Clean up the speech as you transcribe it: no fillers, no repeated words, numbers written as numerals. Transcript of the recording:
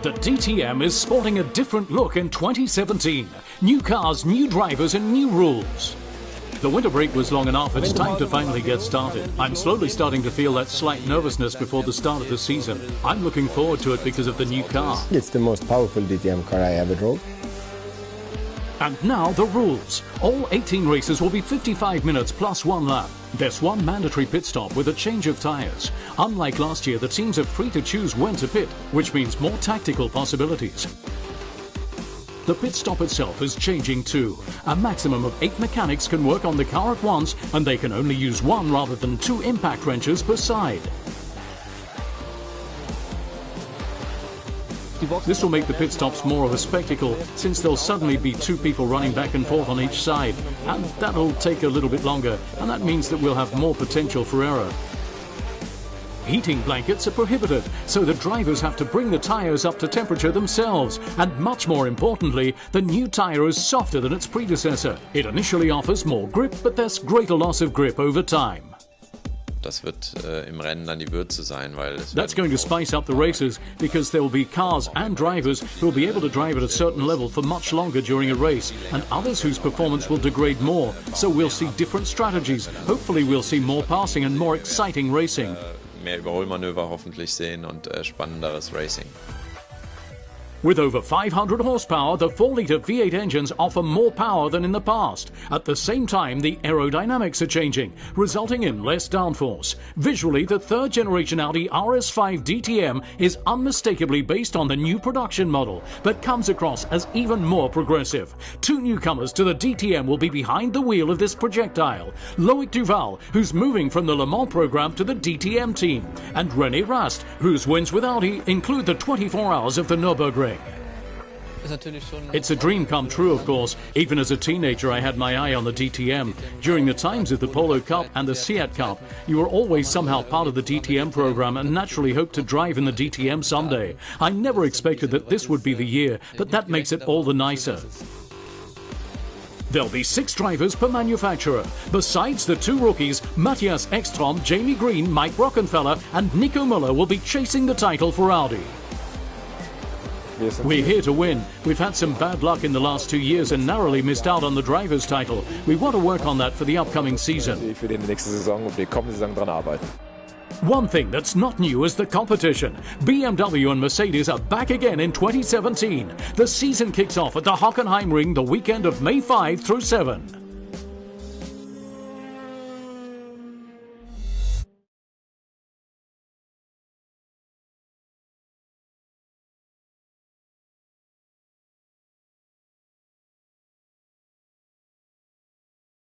The DTM is sporting a different look in 2017. New cars, new drivers and new rules. The winter break was long enough, it's time to finally get started. I'm slowly starting to feel that slight nervousness before the start of the season. I'm looking forward to it because of the new car. It's the most powerful DTM car I ever drove. And now the rules. All 18 races will be 55 minutes plus 1 lap. There's one mandatory pit stop with a change of tyres. Unlike last year, the teams are free to choose when to pit, which means more tactical possibilities. The pit stop itself is changing too. A maximum of 8 mechanics can work on the car at once, and they can only use 1 rather than 2 impact wrenches per side. This will make the pit stops more of a spectacle, since there'll suddenly be 2 people running back and forth on each side, and that'll take a little bit longer, and that means that we'll have more potential for error. Heating blankets are prohibited, so the drivers have to bring the tyres up to temperature themselves, and much more importantly, the new tyre is softer than its predecessor. It initially offers more grip, but there's greater loss of grip over time. Das wird im Rennen dann die Würze sein, weil That's going to spice up the races because there will be cars and drivers who will be able to drive at a certain level for much longer during a race, and others whose performance will degrade more. So we'll see different strategies. Hopefully we'll see more passing and more exciting racing. Mehr Überholmanöver hoffentlich sehen und spannenderes Racing. With over 500 horsepower, the 4-litre V8 engines offer more power than in the past. At the same time, the aerodynamics are changing, resulting in less downforce. Visually, the third-generation Audi RS5 DTM is unmistakably based on the new production model, but comes across as even more progressive. 2 newcomers to the DTM will be behind the wheel of this projectile. Loic Duval, who's moving from the Le Mans program to the DTM team, and René Rast, whose wins with Audi include the 24 hours of the Neuburg ring. It's a dream come true, of course. Even as a teenager, I had my eye on the DTM. During the times of the Polo Cup and the Seat Cup, you were always somehow part of the DTM program and naturally hoped to drive in the DTM someday. I never expected that this would be the year, but that makes it all the nicer. There'll be 6 drivers per manufacturer. Besides the 2 rookies, Matthias Ekstrom, Jamie Green, Mike Rockenfeller and Nico Müller will be chasing the title for Audi. We're here to win. We've had some bad luck in the last 2 years and narrowly missed out on the driver's title. We want to work on that for the upcoming season. One thing that's not new is the competition. BMW and Mercedes are back again in 2017. The season kicks off at the Hockenheim ring the weekend of May 5 through 7.